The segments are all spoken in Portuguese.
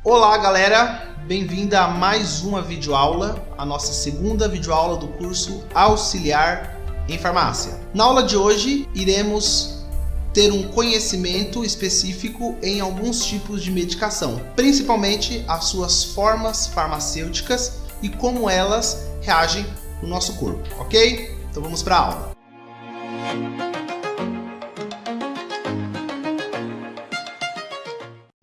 Olá galera, bem-vinda a mais uma videoaula, a nossa segunda videoaula do curso Auxiliar em Farmácia. Na aula de hoje iremos ter um conhecimento específico em alguns tipos de medicação, principalmente as suas formas farmacêuticas e como elas reagem no nosso corpo, ok? Então vamos para a aula.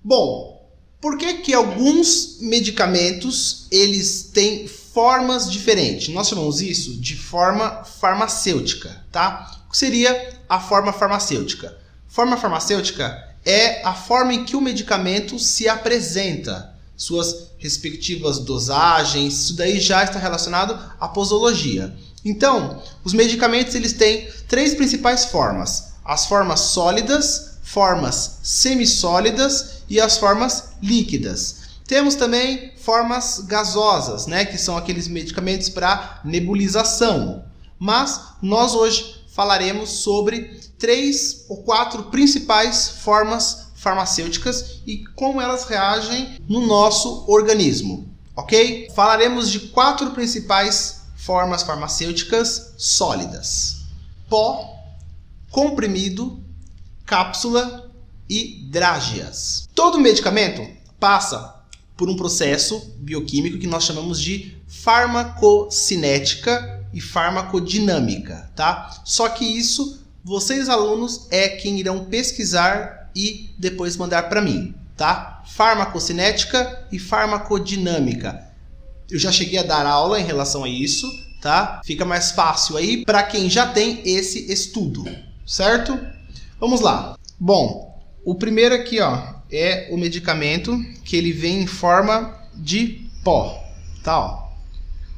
Bom, por que alguns medicamentos eles têm formas diferentes? Nós chamamos isso de forma farmacêutica, tá? O que seria a forma farmacêutica? Forma farmacêutica é a forma em que o medicamento se apresenta, suas respectivas dosagens, isso daí já está relacionado à posologia. Então, os medicamentos eles têm três principais formas: as formas sólidas, formas semissólidas e as formas líquidas. Temos também formas gasosas, né, que são aqueles medicamentos para nebulização. Mas nós hoje falaremos sobre 3 ou 4 principais formas farmacêuticas e como elas reagem no nosso organismo, ok? Falaremos de 4 principais formas farmacêuticas sólidas: pó, comprimido, cápsula e drágeas. Todo medicamento passa por um processo bioquímico que nós chamamos de farmacocinética e farmacodinâmica, tá? Só que isso, vocês alunos, é quem irão pesquisar e depois mandar para mim, tá? Farmacocinética e farmacodinâmica. Eu já cheguei a dar aula em relação a isso, tá? Fica mais fácil aí para quem já tem esse estudo, certo? Vamos lá. Bom, o primeiro aqui, ó, é o medicamento que ele vem em forma de pó, tá? Ó.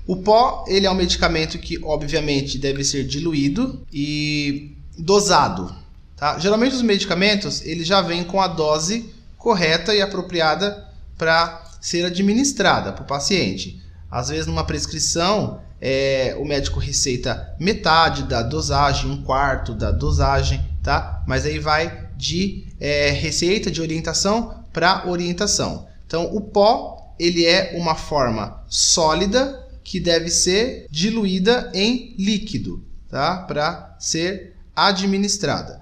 O pó, ele é um medicamento que obviamente deve ser diluído e dosado, tá? Geralmente os medicamentos, eles já vêm com a dose correta e apropriada para ser administrada para o paciente. Às vezes numa prescrição, o médico receita metade da dosagem, 1/4 da dosagem, tá? Mas aí vai de receita, de orientação para orientação. Então, o pó, ele é uma forma sólida que deve ser diluída em líquido, tá? Para ser administrada.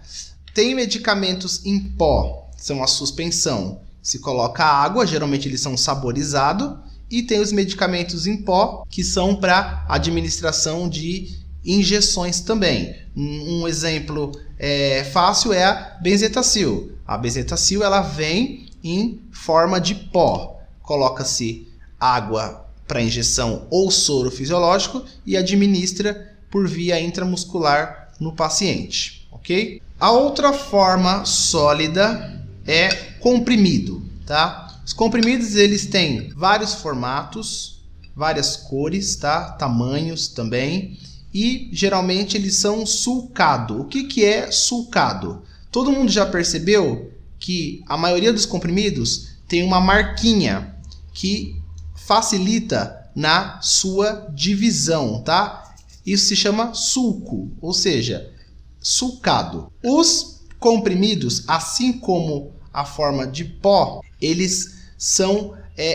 Tem medicamentos em pó, são a suspensão. Se coloca água, geralmente eles são saborizados. E tem os medicamentos em pó, que são para administração de injeções também. Um exemplo fácil é a benzetacil. A benzetacil ela vem em forma de pó. Coloca-se água para injeção ou soro fisiológico e administra por via intramuscular no paciente, ok? A outra forma sólida é comprimido, tá? Os comprimidos eles têm vários formatos, várias cores, tá? Tamanhos também. E geralmente eles são sulcado. O que é sulcado? Todo mundo já percebeu que a maioria dos comprimidos tem uma marquinha que facilita na sua divisão, tá? Isso se chama sulco, ou seja, sulcado. Os comprimidos, assim como a forma de pó, eles são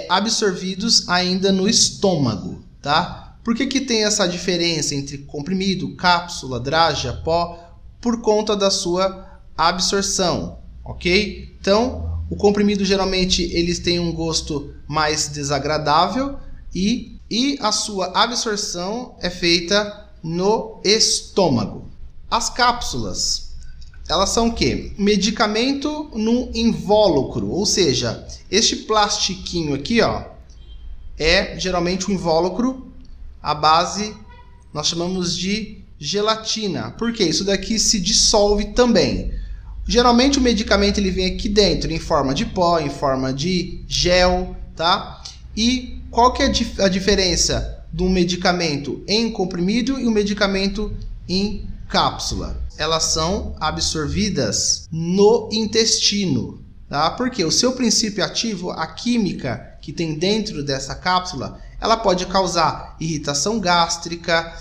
absorvidos ainda no estômago, tá? Por que tem essa diferença entre comprimido, cápsula, drágea, pó? Por conta da sua absorção, ok? Então, o comprimido geralmente eles têm um gosto mais desagradável e a sua absorção é feita no estômago. As cápsulas, elas são o quê? Medicamento no invólucro, ou seja, este plastiquinho aqui, ó, é geralmente um invólucro. A base nós chamamos de gelatina, porque isso daqui se dissolve também. Geralmente o medicamento ele vem aqui dentro em forma de pó, em forma de gel, tá? E qual que é a diferença do medicamento em comprimido e o medicamento em cápsula? Elas são absorvidas no intestino, tá? Porque o seu princípio ativo, a química que tem dentro dessa cápsula, ela pode causar irritação gástrica,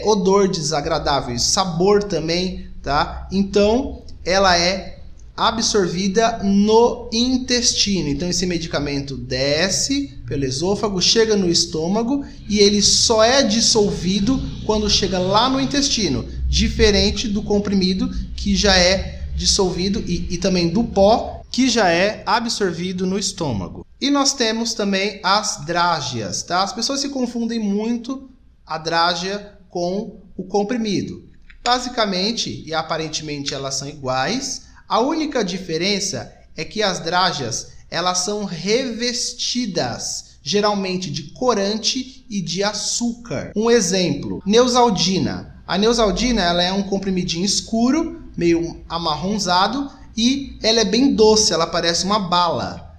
odor desagradável, sabor também, tá? Então, ela é absorvida no intestino. Então esse medicamento desce pelo esôfago, chega no estômago e ele só é dissolvido quando chega lá no intestino, diferente do comprimido que já é dissolvido e também do pó que já é absorvido no estômago. E nós temos também as drágeas, tá? As pessoas se confundem muito a drágea com o comprimido. Basicamente e aparentemente elas são iguais. A única diferença é que as drágeas elas são revestidas geralmente de corante e de açúcar. Um exemplo, Neosaldina. A Neosaldina ela é um comprimidinho escuro, meio amarronzado e ela é bem doce, ela parece uma bala.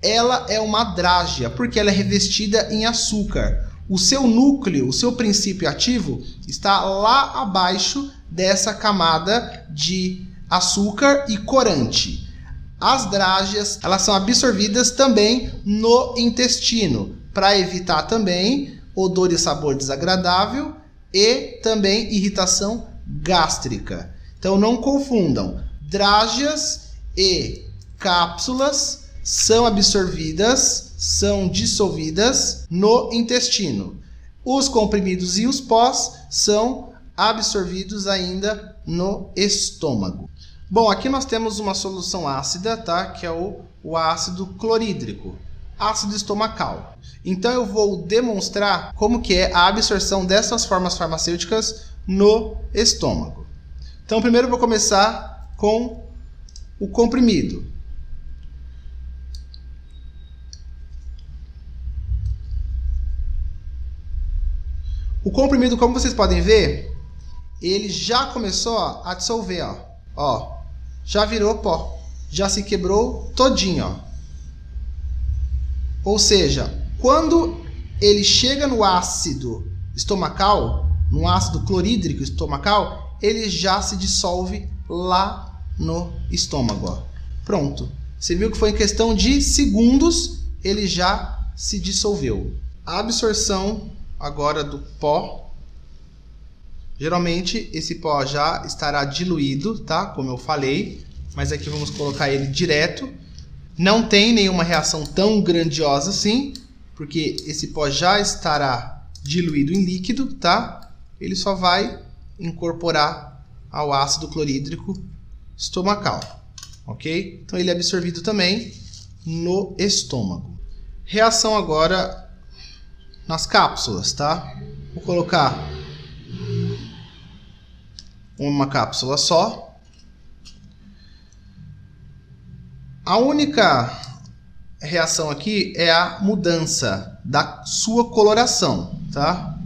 Ela é uma drágea porque ela é revestida em açúcar. O seu núcleo, o seu princípio ativo está lá abaixo dessa camada de açúcar e corante. As drágeas, elas são absorvidas também no intestino, para evitar também odor e sabor desagradável e também irritação gástrica. Então não confundam, drágeas e cápsulas são absorvidas, são dissolvidas no intestino. Os comprimidos e os pós são absorvidos ainda no estômago. Bom, aqui nós temos uma solução ácida, tá? Que é o ácido clorídrico, ácido estomacal. Então eu vou demonstrar como que é a absorção dessas formas farmacêuticas no estômago. Então primeiro eu vou começar com o comprimido. O comprimido, como vocês podem ver, ele já começou a dissolver, ó, já virou pó, já se quebrou todinho, ó. Ou seja, quando ele chega no ácido estomacal, no ácido clorídrico estomacal, ele já se dissolve lá no estômago, ó. Pronto. Você viu que foi em questão de segundos, ele já se dissolveu. A absorção agora do pó, geralmente esse pó já estará diluído, tá? Como eu falei, mas aqui vamos colocar ele direto. Não tem nenhuma reação tão grandiosa assim, porque esse pó já estará diluído em líquido, tá? Ele só vai incorporar ao ácido clorídrico estomacal, ok? Então ele é absorvido também no estômago. Reação agora nas cápsulas, tá? Vou colocar uma cápsula só. A única reação aqui é a mudança da sua coloração, tá?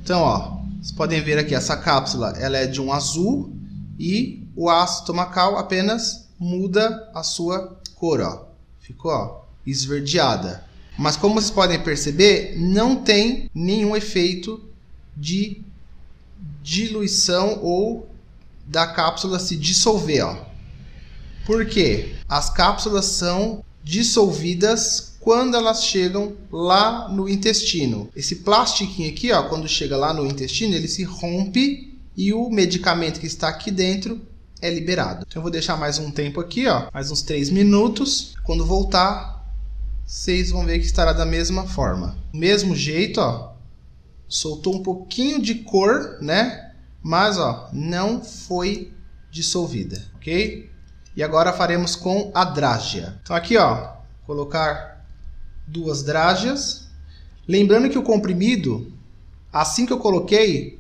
Então, ó, vocês podem ver aqui, essa cápsula, ela é de um azul e o ácido estomacal apenas muda a sua cor, ó. Ficou, ó, esverdeada. Mas como vocês podem perceber, não tem nenhum efeito de diluição ou da cápsula se dissolver, ó. Por quê? As cápsulas são dissolvidas quando elas chegam lá no intestino. Esse plastiquinho aqui, ó, quando chega lá no intestino, ele se rompe e o medicamento que está aqui dentro é liberado. Então eu vou deixar mais um tempo aqui, ó, mais uns 3 minutos. Quando voltar, vocês vão ver que estará da mesma forma. Do mesmo jeito, ó, soltou um pouquinho de cor, né? Mas, ó, não foi dissolvida, ok? E agora faremos com a drágea. Então aqui, ó, colocar 2 drágeas. Lembrando que o comprimido, assim que eu coloquei,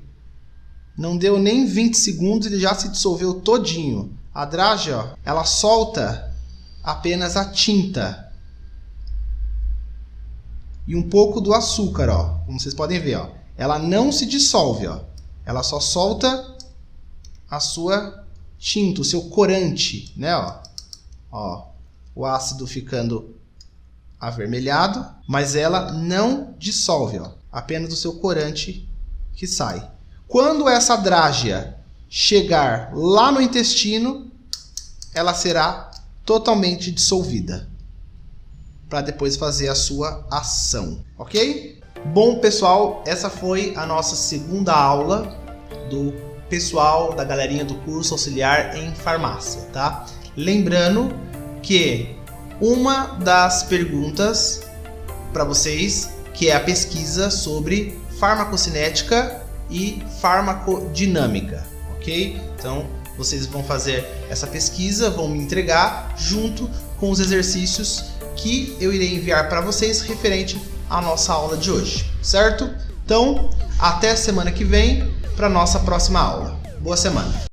não deu nem 20 segundos, ele já se dissolveu todinho. A drágea, ó, ela solta apenas a tinta e um pouco do açúcar, ó, como vocês podem ver, ó. Ela não se dissolve, ó. Ela só solta a sua tinta, o seu corante, né, ó. Ó, o ácido ficando avermelhado, mas ela não dissolve, ó. Apenas o seu corante que sai. Quando essa drágea chegar lá no intestino, ela será totalmente dissolvida, para depois fazer a sua ação, ok? Bom, pessoal, essa foi a nossa segunda aula do pessoal da galerinha do curso auxiliar em farmácia, tá? Lembrando que uma das perguntas para vocês, que é a pesquisa sobre farmacocinética e farmacodinâmica, ok? Então, vocês vão fazer essa pesquisa, vão me entregar junto com os exercícios que eu irei enviar para vocês referente à nossa aula de hoje, certo? Então, até semana que vem para nossa próxima aula. Boa semana!